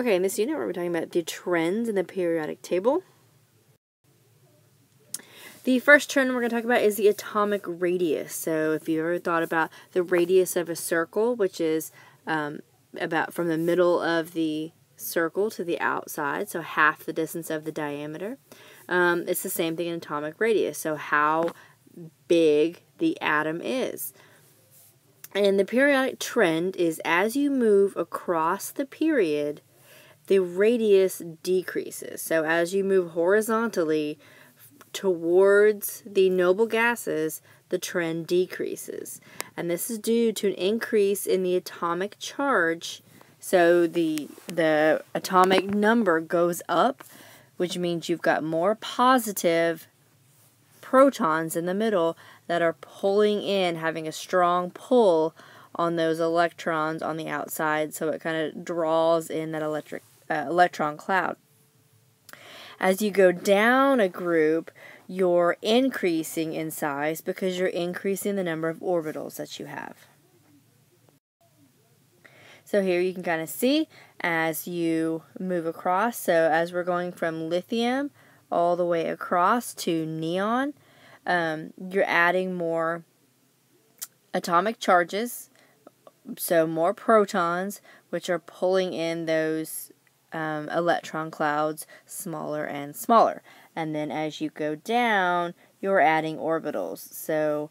Okay, in this unit we're talking about the trends in the periodic table. The first trend we're going to talk about is the atomic radius. So if you ever thought about the radius of a circle, which is about from the middle of the circle to the outside, so half the distance of the diameter, it's the same thing in atomic radius, so how big the atom is. And the periodic trend is as you move across the period, the radius decreases. So as you move horizontally towards the noble gases, the trend decreases. And this is due to an increase in the atomic charge. So the atomic number goes up, which means you've got more positive protons in the middle that are pulling in, having a strong pull on those electrons on the outside, so it kind of draws in that electron cloud. As you go down a group, you're increasing in size because you're increasing the number of orbitals that you have. So here you can kind of see as you move across, so as we're going from lithium all the way across to neon, you're adding more atomic charges, so more protons, which are pulling in those electron clouds smaller and smaller. And then as you go down, you're adding orbitals. So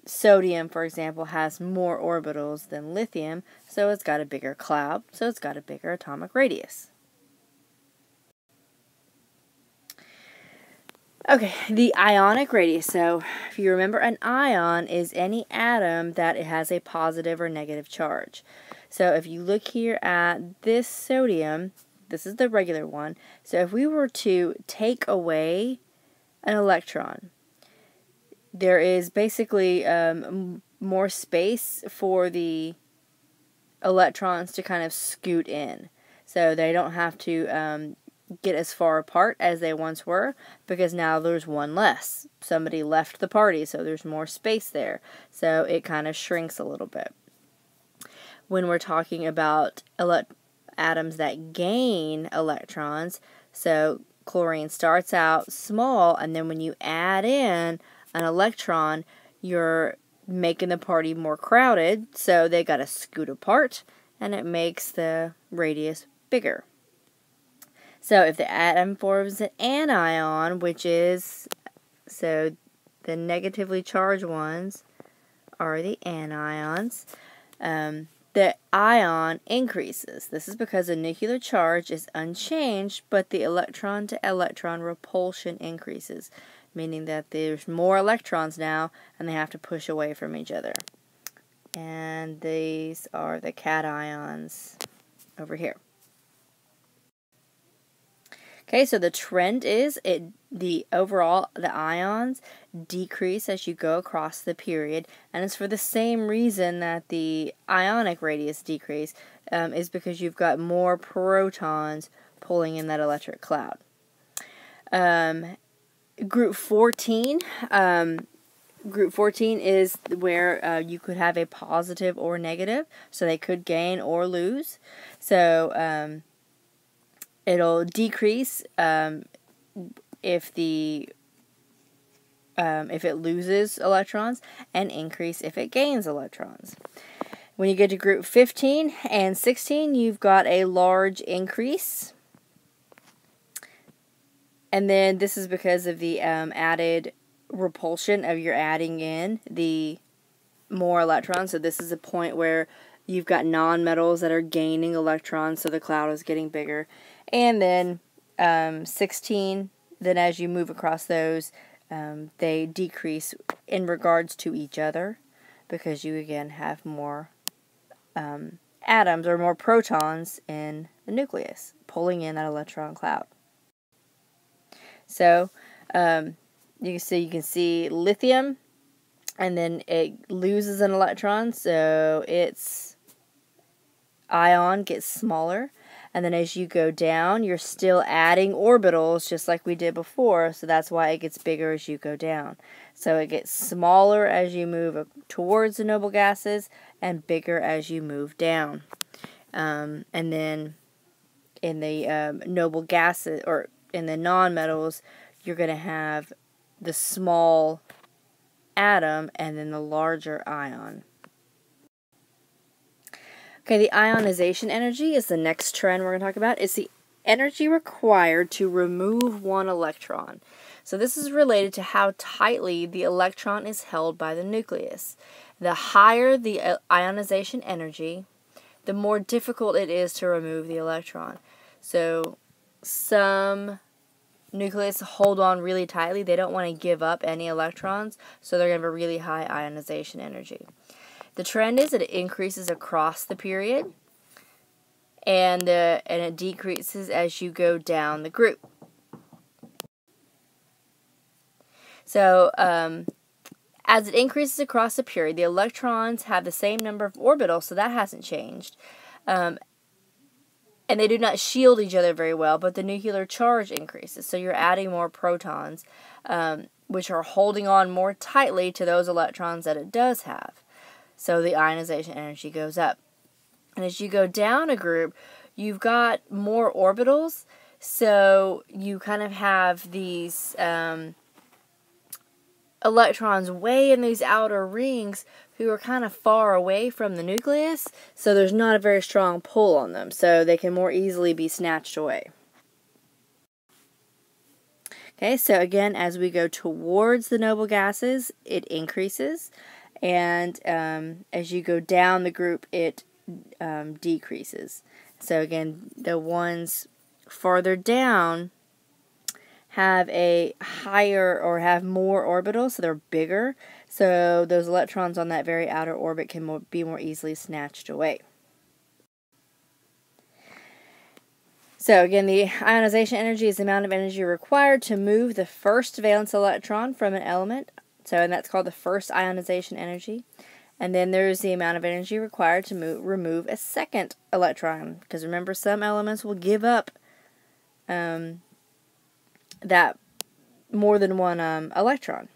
sodium, for example, has more orbitals than lithium, so it's got a bigger cloud, so it's got a bigger atomic radius. Okay, the ionic radius. So if you remember, an ion is any atom that it has a positive or negative charge. So if you look here at this sodium, this is the regular one. So if we were to take away an electron, there is basically more space for the electrons to kind of scoot in. So they don't have to get as far apart as they once were, because now there's one less. Somebody left the party, so there's more space there. So it kind of shrinks a little bit. When we're talking about atoms that gain electrons, so chlorine starts out small, and then when you add in an electron, you're making the party more crowded, so they got to scoot apart, and it makes the radius bigger. So if the atom forms an anion, which is, so the negatively charged ones are the anions, the ion increases. This is because the nuclear charge is unchanged, but the electron-to-electron repulsion increases, meaning that there's more electrons now, and they have to push away from each other. And these are the cations over here. Okay, so the trend is the ions decrease as you go across the period, and it's for the same reason that the ionic radius decrease is because you've got more protons pulling in that electric cloud. Group 14. Group 14 is where you could have a positive or negative, so they could gain or lose. So it'll decrease if it loses electrons, and increase if it gains electrons. When you get to group 15 and 16, you've got a large increase. And then this is because of the added repulsion of your adding in the more electrons. So this is a point where you've got nonmetals that are gaining electrons, so the cloud is getting bigger. And then 16, then as you move across those, they decrease in regards to each other, because you again have more atoms or more protons in the nucleus pulling in that electron cloud. So you can see lithium, and then it loses an electron, so its ion gets smaller. And then as you go down, you're still adding orbitals just like we did before, so that's why it gets bigger as you go down. So it gets smaller as you move towards the noble gases and bigger as you move down. And then in the noble gases, or in the nonmetals, you're going to have the small atom and then the larger ion. Okay, the ionization energy is the next trend we're going to talk about. It's the energy required to remove one electron. So this is related to how tightly the electron is held by the nucleus. The higher the ionization energy, the more difficult it is to remove the electron. So some nucleus hold on really tightly. They don't want to give up any electrons, so they're going to have a really high ionization energy. The trend is that it increases across the period, and it decreases as you go down the group. So as it increases across the period, the electrons have the same number of orbitals, so that hasn't changed. And they do not shield each other very well, but the nuclear charge increases. So you're adding more protons, which are holding on more tightly to those electrons that it does have. So the ionization energy goes up. And as you go down a group, you've got more orbitals, so you kind of have these electrons way in these outer rings who are kind of far away from the nucleus, so there's not a very strong pull on them, so they can more easily be snatched away. Okay, so again, as we go towards the noble gases, it increases, and as you go down the group, it decreases. So again, the ones farther down have a higher, or have more orbitals, so they're bigger, so those electrons on that very outer orbit can be more easily snatched away. So again, the ionization energy is the amount of energy required to move the first valence electron from an element, and that's called the first ionization energy. And then there's the amount of energy required to remove a second electron, because remember, some elements will give up that more than one electron.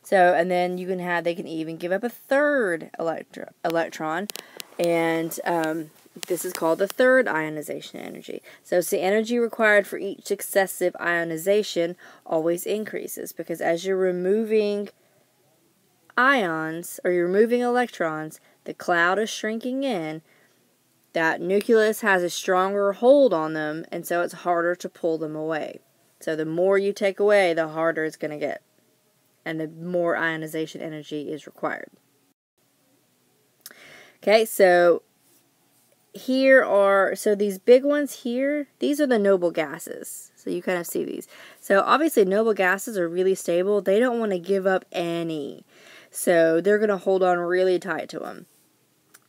So, and then they can even give up a third electron, and this is called the third ionization energy. So it's the energy required for each successive ionization always increases, because as you're removing ions, or you're removing electrons, the cloud is shrinking in, that nucleus has a stronger hold on them, and so it's harder to pull them away. So the more you take away, the harder it's going to get, and the more ionization energy is required. Okay, so these big ones here, these are the noble gases. So you kind of see these. So obviously noble gases are really stable. They don't want to give up any. So they're going to hold on really tight to them.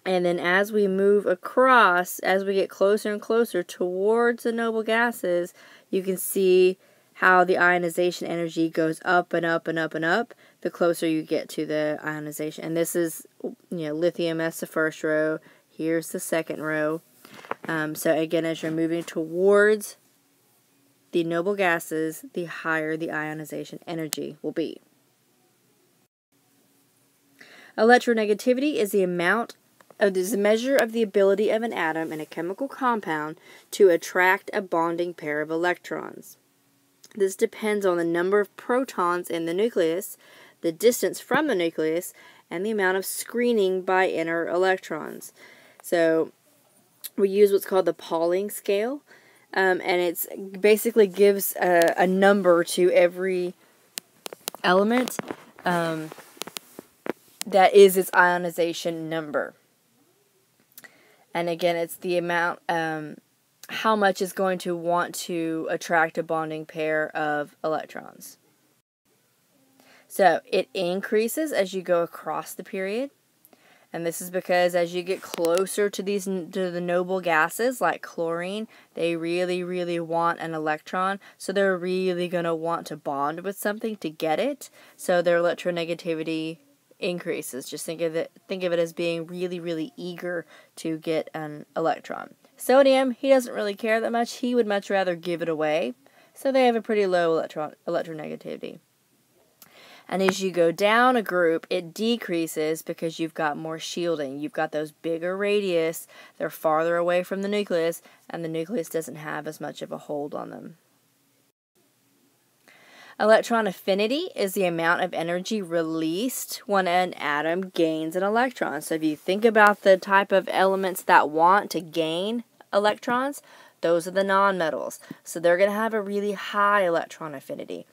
And then as we move across, as we get closer and closer towards the noble gases, you can see how the ionization energy goes up and up and up and up the closer you get to the ionization. And this is, lithium, that's the first row. Here's the second row. So again, as you're moving towards the noble gases, the higher the ionization energy will be. Electronegativity is the measure of the ability of an atom in a chemical compound to attract a bonding pair of electrons. This depends on the number of protons in the nucleus, the distance from the nucleus, and the amount of screening by inner electrons. So we use what's called the Pauling scale, and it basically gives a number to every element that is its ionization number. And again, it's the amount, how much is going to want to attract a bonding pair of electrons. So it increases as you go across the period. And this is because as you get closer to the noble gases like chlorine, they really, really want an electron. So they're really going to want to bond with something to get it. So their electronegativity increases. Just think of it as being really, really eager to get an electron. Sodium, he doesn't really care that much. He would much rather give it away. So they have a pretty low electronegativity. And as you go down a group, it decreases because you've got more shielding. You've got those bigger radius, they're farther away from the nucleus, and the nucleus doesn't have as much of a hold on them. Electron affinity is the amount of energy released when an atom gains an electron. So if you think about the type of elements that want to gain electrons, those are the nonmetals. So they're going to have a really high electron affinity.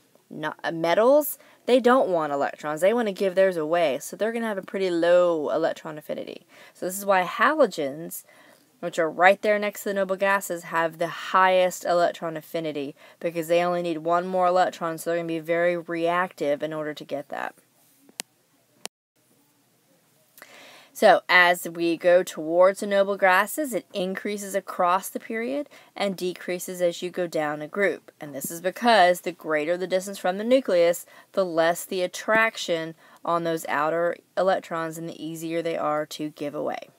Metals, they don't want electrons. They want to give theirs away. So they're going to have a pretty low electron affinity. So this is why halogens, which are right there next to the noble gases, have the highest electron affinity because they only need one more electron, so they're going to be very reactive in order to get that. So as we go towards the noble gases, it increases across the period and decreases as you go down a group. And this is because the greater the distance from the nucleus, the less the attraction on those outer electrons and the easier they are to give away.